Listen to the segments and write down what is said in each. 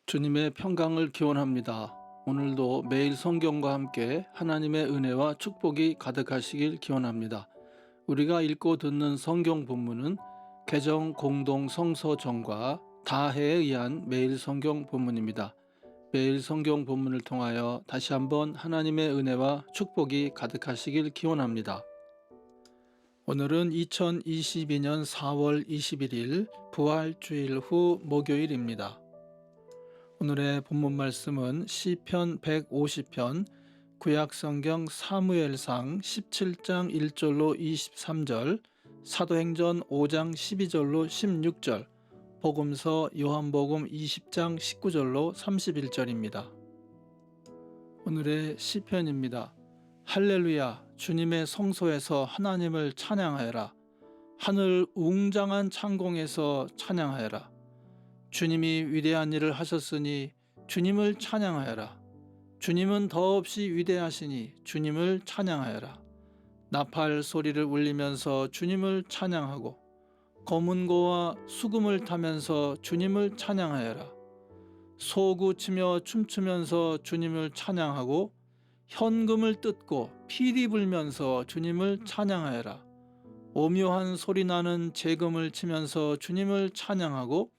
주님의 평강을 기원합니다. 오늘도 매일 성경과 함께 하나님의 은혜와 축복이 가득하시길 기원합니다. 우리가 읽고 듣는 성경 본문은 개정 공동 성서정과 다해에 의한 매일 성경 본문입니다. 매일 성경 본문을 통하여 다시 한번 하나님의 은혜와 축복이 가득하시길 기원합니다. 오늘은 2022년 4월 21일 부활주일 후 목요일입니다. 오늘의 본문 말씀은 시편 150편, 구약성경 사무엘상 17장 1절로 23절, 사도행전 5장 12절로 16절, 복음서 요한복음 20장 19절로 31절입니다. 오늘의 시편입니다. 할렐루야, 주님의 성소에서 하나님을 찬양하여라. 하늘 웅장한 창공에서 찬양하여라. 주님이 위대한 일을 하셨으니 주님을 찬양하여라. 주님은 더없이 위대하시니 주님을 찬양하여라. 나팔 소리를 울리면서 주님을 찬양하고 검은고와 수금을 타면서 주님을 찬양하여라. 소구 치며 춤추면서 주님을 찬양하고 현금을 뜯고 피리 불면서 주님을 찬양하여라. 오묘한 소리 나는 재금을 치면서 주님을 찬양하고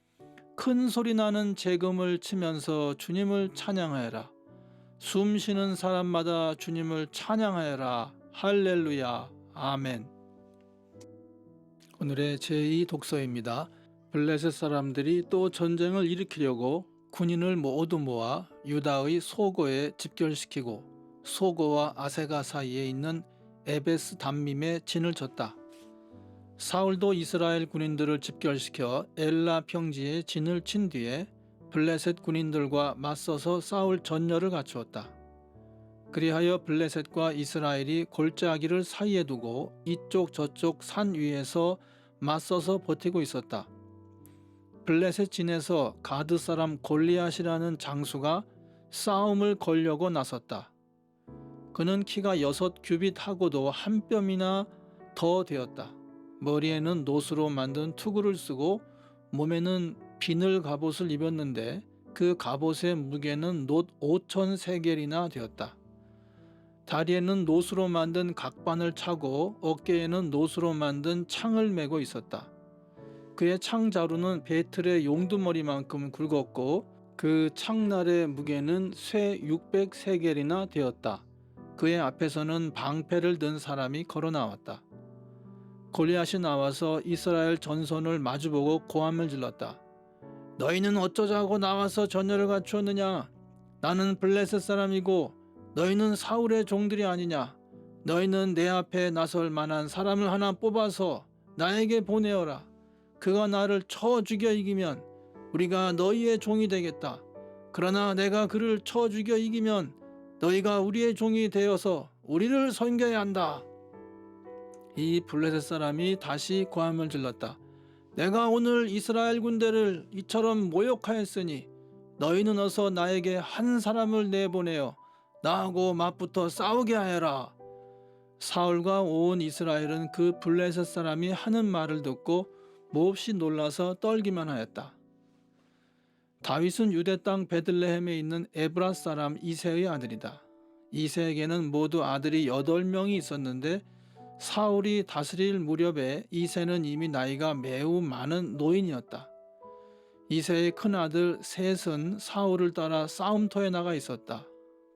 큰 소리 나는 재금을 치면서 주님을 찬양하여라. 숨 쉬는 사람마다 주님을 찬양하여라. 할렐루야. 아멘. 오늘의 제2 독서입니다. 블레셋 사람들이 또 전쟁을 일으키려고 군인을 모두 모아 유다의 소고에 집결시키고 소고와 아세가 사이에 있는 에베스 담밈에 진을 쳤다. 사울도 이스라엘 군인들을 집결시켜 엘라 평지에 진을 친 뒤에 블레셋 군인들과 맞서서 싸울 전열을 갖추었다. 그리하여 블레셋과 이스라엘이 골짜기를 사이에 두고 이쪽 저쪽 산 위에서 맞서서 버티고 있었다. 블레셋 진에서 가드 사람 골리앗이라는 장수가 싸움을 걸려고 나섰다. 그는 키가 6규빗하고도 한 뼘이나 더 되었다. 머리에는 노수로 만든 투구를 쓰고 몸에는 비늘 갑옷을 입었는데 그 갑옷의 무게는 놋 5,000세겔이나 되었다. 다리에는 노수로 만든 각반을 차고 어깨에는 노수로 만든 창을 메고 있었다. 그의 창자루는 베틀의 용두머리만큼 굵었고 그 창날의 무게는 쇠 600세겔이나 되었다. 그의 앞에서는 방패를 든 사람이 걸어 나왔다. 골리앗이 나와서 이스라엘 전선을 마주보고 고함을 질렀다. 너희는 어쩌자고 나와서 전열을 갖추었느냐? 나는 블레셋 사람이고 너희는 사울의 종들이 아니냐? 너희는 내 앞에 나설 만한 사람을 하나 뽑아서 나에게 보내어라. 그가 나를 쳐 죽여 이기면 우리가 너희의 종이 되겠다. 그러나 내가 그를 쳐 죽여 이기면 너희가 우리의 종이 되어서 우리를 섬겨야 한다. 이 블레셋 사람이 다시 고함을 질렀다. 내가 오늘 이스라엘 군대를 이처럼 모욕하였으니 너희는 어서 나에게 한 사람을 내보내어 나하고 맞붙어 싸우게 하여라. 사울과 온 이스라엘은 그 블레셋 사람이 하는 말을 듣고 몹시 놀라서 떨기만 하였다. 다윗은 유대 땅 베들레헴에 있는 에브라 사람 이새의 아들이다. 이새에게는 모두 아들이 8명이 있었는데 사울이 다스릴 무렵에 이새는 이미 나이가 매우 많은 노인이었다. 이새의 큰아들 셋은 사울을 따라 싸움터에 나가 있었다.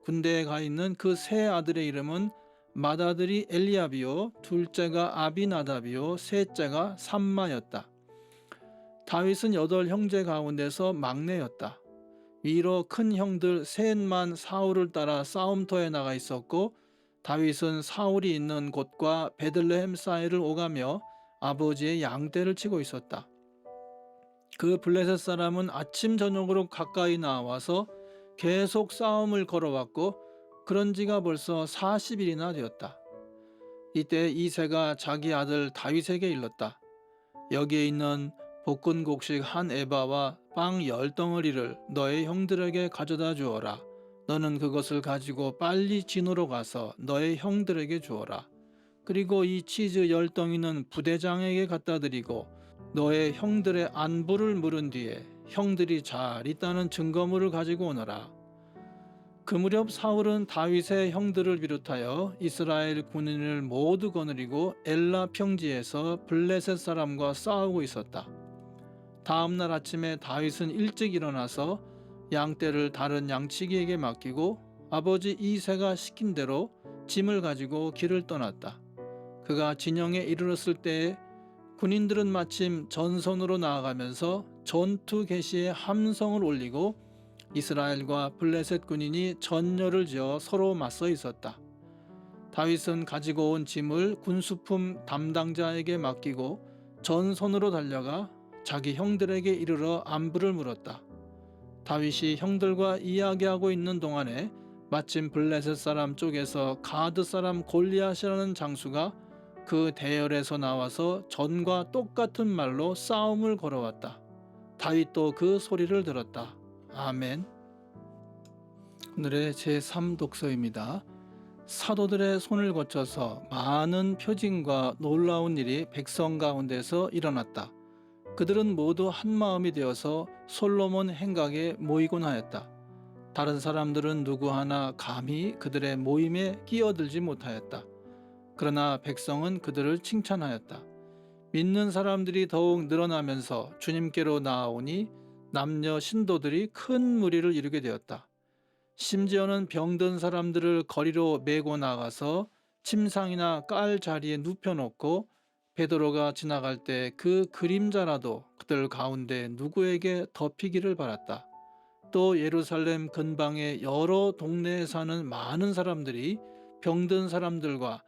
군대에 가 있는 그 세 아들의 이름은 맏아들이 엘리압이요, 둘째가 아비나답이요, 셋째가 삼마였다. 다윗은 8형제 가운데서 막내였다. 위로 큰 형들 셋만 사울을 따라 싸움터에 나가 있었고 다윗은 사울이 있는 곳과 베들레헴 사이를 오가며 아버지의 양떼를 치고 있었다. 그 블레셋 사람은 아침 저녁으로 가까이 나와서 계속 싸움을 걸어왔고 그런 지가 벌써 40일이나 되었다. 이때 이새가 자기 아들 다윗에게 일렀다. 여기에 있는 볶은 곡식 한 에바와 빵 10덩어리를 너의 형들에게 가져다 주어라. 너는 그것을 가지고 빨리 진으로 가서 너의 형들에게 주어라. 그리고 이 치즈 10덩이는 부대장에게 갖다 드리고 너의 형들의 안부를 물은 뒤에 형들이 잘 있다는 증거물을 가지고 오너라. 그 무렵 사울은 다윗의 형들을 비롯하여 이스라엘 군인을 모두 거느리고 엘라 평지에서 블레셋 사람과 싸우고 있었다. 다음 날 아침에 다윗은 일찍 일어나서 양떼를 다른 양치기에게 맡기고 아버지 이새가 시킨 대로 짐을 가지고 길을 떠났다. 그가 진영에 이르렀을 때에 군인들은 마침 전선으로 나아가면서 전투 개시의 함성을 올리고 이스라엘과 블레셋 군인이 전열을 지어 서로 맞서 있었다. 다윗은 가지고 온 짐을 군수품 담당자에게 맡기고 전선으로 달려가 자기 형들에게 이르러 안부를 물었다. 다윗이 형들과 이야기하고 있는 동안에 마침 블레셋 사람 쪽에서 가드 사람 골리앗이라는 장수가 그 대열에서 나와서 전과 똑같은 말로 싸움을 걸어왔다. 다윗도 그 소리를 들었다. 아멘. 오늘의 제3독서입니다. 사도들의 손을 거쳐서 많은 표징과 놀라운 일이 백성 가운데서 일어났다. 그들은 모두 한마음이 되어서 솔로몬 행각에 모이곤 하였다. 다른 사람들은 누구 하나 감히 그들의 모임에 끼어들지 못하였다. 그러나 백성은 그들을 칭찬하였다. 믿는 사람들이 더욱 늘어나면서 주님께로 나아오니 남녀 신도들이 큰 무리를 이루게 되었다. 심지어는 병든 사람들을 거리로 메고 나가서 침상이나 깔 자리에 눕혀놓고 베드로가 지나갈 때 그 그림자라도 그들 가운데 누구에게 덮이기를 바랐다. 또 예루살렘 근방의 여러 동네에 사는 많은 사람들이 병든 사람들과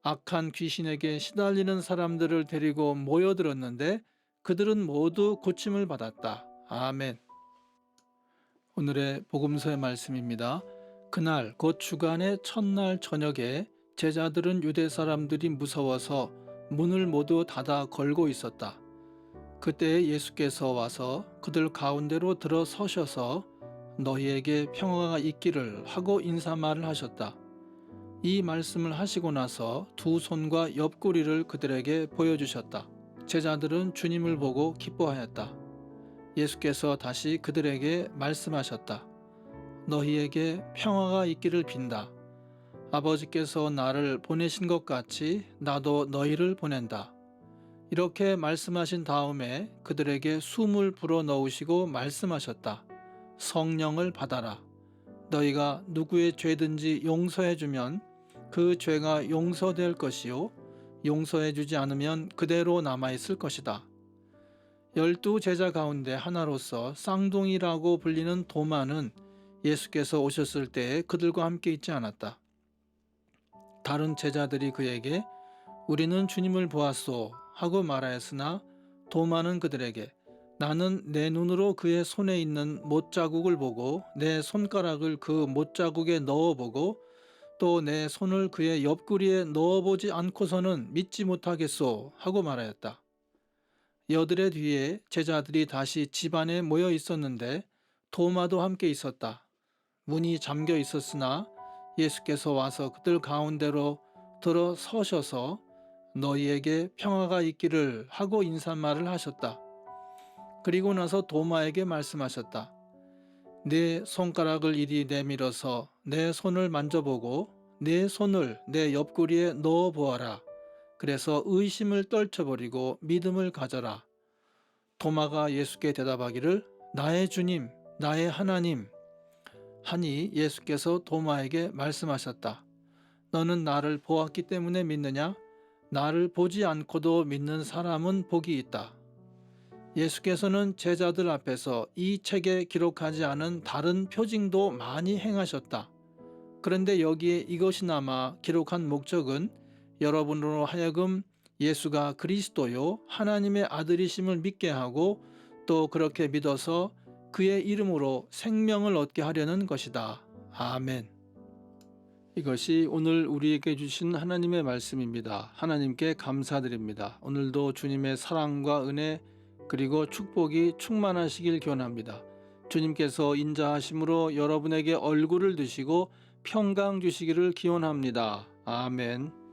악한 귀신에게 시달리는 사람들을 데리고 모여들었는데 그들은 모두 고침을 받았다. 아멘. 오늘의 복음서의 말씀입니다. 그날 곧 주간의 첫날 저녁에 제자들은 유대 사람들이 무서워서 문을 모두 닫아 걸고 있었다. 그때 예수께서 와서 그들 가운데로 들어서셔서 너희에게 평화가 있기를 하고 인사말을 하셨다. 이 말씀을 하시고 나서 두 손과 옆구리를 그들에게 보여주셨다. 제자들은 주님을 보고 기뻐하였다. 예수께서 다시 그들에게 말씀하셨다. 너희에게 평화가 있기를 빈다. 아버지께서 나를 보내신 것 같이 나도 너희를 보낸다. 이렇게 말씀하신 다음에 그들에게 숨을 불어넣으시고 말씀하셨다. 성령을 받아라. 너희가 누구의 죄든지 용서해주면 그 죄가 용서될 것이요 용서해주지 않으면 그대로 남아있을 것이다. 12 제자 가운데 하나로서 쌍둥이라고 불리는 도마는 예수께서 오셨을 때에 그들과 함께 있지 않았다. 다른 제자들이 그에게 우리는 주님을 보았소 하고 말하였으나 도마는 그들에게 나는 내 눈으로 그의 손에 있는 못자국을 보고 내 손가락을 그 못자국에 넣어보고 또 내 손을 그의 옆구리에 넣어보지 않고서는 믿지 못하겠소 하고 말하였다. 여드레 뒤에 제자들이 다시 집안에 모여 있었는데 도마도 함께 있었다. 문이 잠겨 있었으나 예수께서 와서 그들 가운데로 들어서셔서 너희에게 평화가 있기를 하고 인사말을 하셨다. 그리고 나서 도마에게 말씀하셨다. 내 손가락을 이리 내밀어서 내 손을 만져보고 내 손을 내 옆구리에 넣어보아라. 그래서 의심을 떨쳐버리고 믿음을 가져라. 도마가 예수께 대답하기를 나의 주님, 나의 하나님 하니 예수께서 도마에게 말씀하셨다. 너는 나를 보았기 때문에 믿느냐? 나를 보지 않고도 믿는 사람은 복이 있다. 예수께서는 제자들 앞에서 이 책에 기록하지 않은 다른 표징도 많이 행하셨다. 그런데 여기에 이것이나마 기록한 목적은 여러분으로 하여금 예수가 그리스도요 하나님의 아들이심을 믿게 하고 또 그렇게 믿어서 그의 이름으로 생명을 얻게 하려는 것이다. 아멘. 이것이 오늘 우리에게 주신 하나님의 말씀입니다. 하나님께 감사드립니다. 오늘도 주님의 사랑과 은혜 그리고 축복이 충만하시길 기원합니다. 주님께서 인자하심으로 여러분에게 얼굴을 드시고 평강 주시기를 기원합니다. 아멘.